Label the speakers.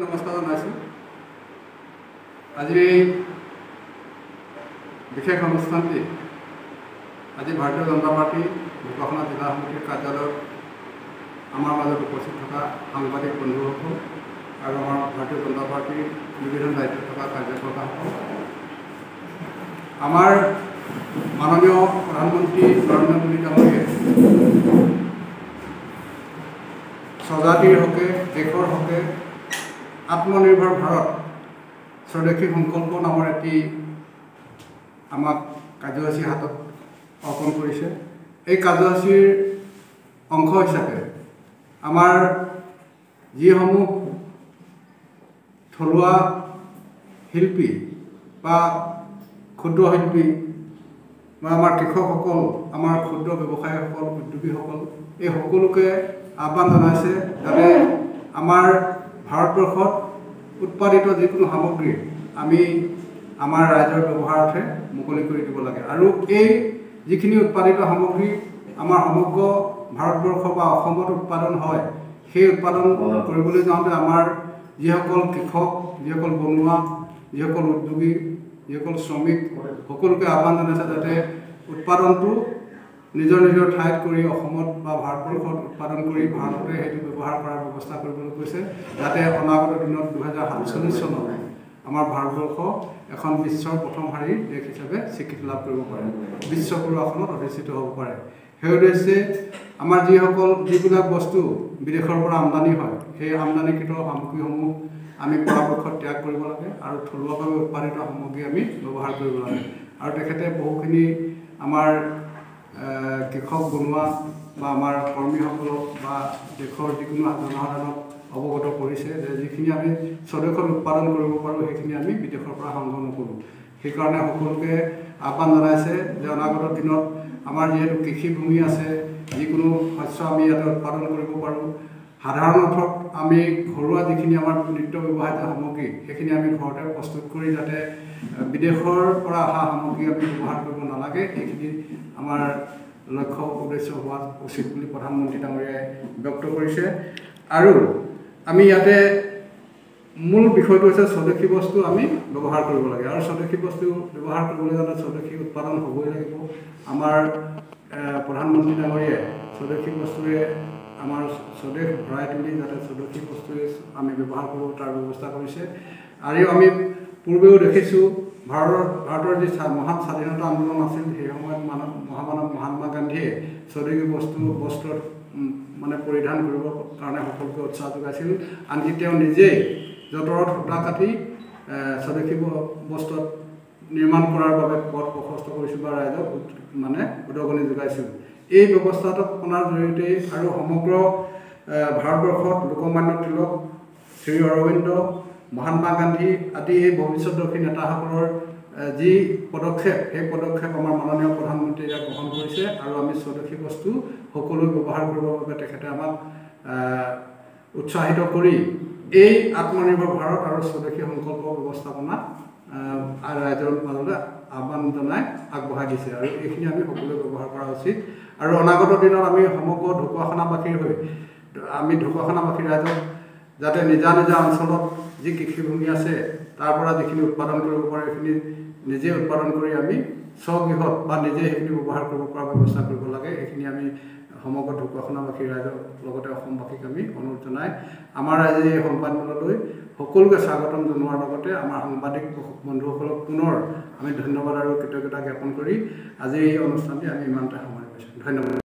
Speaker 1: নমস্কাৰ জনাইছোঁ। আজিৰ এই বিশেষ অনুষ্ঠানটি আজি ভাৰতীয় জনতা পাৰ্টি ঢকুৱাখানা জিলা সমিতিৰ কাৰ্যালয়ত আমাৰ মাজত উপস্থিত থকা সাংবাদিক বন্ধুসকল আৰু আমাৰ ভাৰতীয় জনতা পাৰ্টিৰ বিভিন্ন দায়িত্বত থকা কাৰ্যকৰ্তাসকল, আমাৰ মাননীয় প্ৰধানমন্ত্ৰী নৰেন্দ্ৰ মোদী ডাঙৰীয়াই স্বজাতিৰ হকে দেশৰ হকে আত্মনিৰ্ভৰ ভাৰত স্বদেশী সংকল্প নামৰ এটি আমাক কাৰ্যসূচী হাতত অৰ্পণ কৰিছে। এই কাৰ্যসূচীৰ অংশ হিচাপে আমাৰ যিসমূহ থলুৱা শিল্পী বা ক্ষুদ্ৰ শিল্পী বা আমাৰ কৃষকসকল, আমাৰ ক্ষুদ্ৰ ব্যৱসায়ীসকল, উদ্যোগীসকল, এই সকলোকে আহ্বান জনাইছে যাতে আমাৰ ভাৰতবৰ্ষত উৎপাদিত যিকোনো সামগ্ৰী আমি আমাৰ ৰাইজৰ ব্যৱহাৰতে মুকলি কৰি দিব লাগে। আৰু এই যিখিনি উৎপাদিত সামগ্ৰী আমাৰ সমগ্ৰ ভাৰতবৰ্ষ বা অসমত উৎপাদন হয়, সেই উৎপাদন কৰিবলৈ যাওঁতে আমাৰ যিসকল কৃষক, যিসকল বনুৱা, যিসকল উদ্যোগী, যিসকল শ্ৰমিক, সকলোকে আহ্বান জনাইছে যাতে উৎপাদনটো নিজৰ নিজৰ ঠাইত কৰি অসমত বা ভাৰতবৰ্ষত উৎপাদন কৰি ভাৰততে সেইটো ব্যৱহাৰ কৰাৰ ব্যৱস্থা কৰিবলৈ কৈছে, যাতে অনাগত দিনত 2047 চনত আমাৰ ভাৰতবৰ্ষ এখন বিশ্বৰ প্ৰথম শাৰীৰ দেশ হিচাপে স্বীকৃতি লাভ কৰিব পাৰে, বিশ্বগুৰু আসনত অধিষ্ঠিত হ'ব পাৰে। সেই উদ্দেশ্যে আমাৰ যিবিলাক বস্তু বিদেশৰ পৰা আমদানি হয়, সেই আমদানিকৃত সামগ্ৰীসমূহ আমি পৰাপক্ষত ত্যাগ কৰিব লাগে আৰু থলুৱাভাৱে উৎপাদিত সামগ্ৰী আমি ব্যৱহাৰ কৰিব লাগে। আৰু তেখেতে বহুখিনি আমাৰ কৃষক বনুৱা বা আমাৰ কৰ্মীসকলক বা দেশৰ যিকোনো জনসাধাৰণক অৱগত কৰিছে যে যিখিনি আমি স্বদেশত উৎপাদন কৰিব পাৰোঁ সেইখিনি আমি বিদেশৰ পৰা সংগ্ৰহ নকৰোঁ। সেইকাৰণে সকলোকে আহ্বান জনাইছে যে অনাগত দিনত আমাৰ যিহেতু কৃষিভূমি আছে, যিকোনো শস্য আমি ইয়াতে উৎপাদন কৰিব পাৰোঁ। সাধাৰণ অৰ্থত আমি ঘৰুৱা যিখিনি আমাৰ নিত্য ব্যৱহাৰ্য সামগ্ৰী সেইখিনি আমি ঘৰতে প্ৰস্তুত কৰি যাতে বিদেশৰ পৰা অহা সামগ্ৰী আমি ব্যৱহাৰ কৰিব নালাগে, সেইখিনি আমাৰ লক্ষ্য উদ্দেশ্য হোৱা উচিত বুলি প্ৰধানমন্ত্ৰী ডাঙৰীয়াই ব্যক্ত কৰিছে। আৰু আমি ইয়াতে মূল বিষয়টো হৈছে স্বদেশী বস্তু আমি ব্যৱহাৰ কৰিব লাগে। আৰু স্বদেশী বস্তু ব্যৱহাৰ কৰিবলৈ যাতে স্বদেশী উৎপাদন হ'বই লাগিব। আমাৰ প্ৰধানমন্ত্ৰী ডাঙৰীয়াই স্বদেশী বস্তুৰে আমাৰ স্বদেশ ভৰাই তুলি যাতে স্বদেশী বস্তুৱে আমি ব্যৱহাৰ কৰোঁ তাৰ ব্যৱস্থা কৰিছে। আৰু আমি পূৰ্বেও দেখিছোঁ ভাৰতৰ যি মহান স্বাধীনতা আন্দোলন আছিল, সেই সময়ত মহামানৱ মহাত্মা গান্ধীয়ে স্বদেশী বস্ত্ৰত পৰিধান কৰিবৰ কাৰণে সকলোকে উৎসাহ যোগাইছিল। আনকি তেওঁ নিজেই যঁতৰত সূতা কাটি স্বদেশী বস্ত্ৰত নিৰ্মাণ কৰাৰ বাবে পথ প্ৰশস্ত কৰিছিল বা ৰাইজক উদগনি যোগাইছিল। এই ব্যৱস্থাপনাৰ জৰিয়তে আৰু সমগ্ৰ ভাৰতবৰ্ষত লোকমান্য তিলক, শ্ৰী অৰবিন্দ, মহাত্মা গান্ধী আদি এই ভৱিষ্যতদৰ্শী নেতাসকলৰ যি পদক্ষেপ, সেই পদক্ষেপ আমাৰ মাননীয় প্ৰধানমন্ত্ৰীয়ে ইয়াত গ্ৰহণ কৰিছে। আৰু আমি স্বদেশী বস্তু সকলোৱে ব্যৱহাৰ কৰিবৰ বাবে তেখেতে আমাক উৎসাহিত কৰি এই আত্মনিৰ্ভৰ ভাৰত আৰু স্বদেশী সংকল্প ব্যৱস্থাপনা ৰাইজৰ মাজলৈ আহ্বান জনাই আগবঢ়াই দিছে। আৰু এইখিনি আমি সকলোৱে ব্যৱহাৰ কৰা উচিত। আৰু অনাগত দিনত আমি সমগ্ৰ ঢকুৱাখানাবাসীৰ হৈ আমি ঢকুৱাখানাবাসী ৰাইজক যাতে নিজা নিজা অঞ্চলত যি কৃষিভূমি আছে তাৰ পৰা যিখিনি উৎপাদন কৰিব পাৰে সেইখিনি নিজে উৎপাদন কৰি আমি স্বগৃহত বা নিজে সেইখিনি ব্যৱহাৰ কৰিব পৰা ব্যৱস্থা কৰিব লাগে। সেইখিনি আমি সমগ্ৰ ঢকুৱাখানাবাসী ৰাইজৰ লগতে অসমবাসীক আমি অনুৰোধ জনাই আমাৰ ৰাইজে এই সংবাদমেললৈ সকলোকে স্বাগতম জনোৱাৰ লগতে আমাৰ সাংবাদিক বন্ধুসকলক পুনৰ আমি ধন্যবাদ আৰু কৃতজ্ঞতা জ্ঞাপন কৰি আজি এই অনুষ্ঠানটি আমি ইমানতে সামৰণি মাৰিছোঁ। ধন্যবাদ।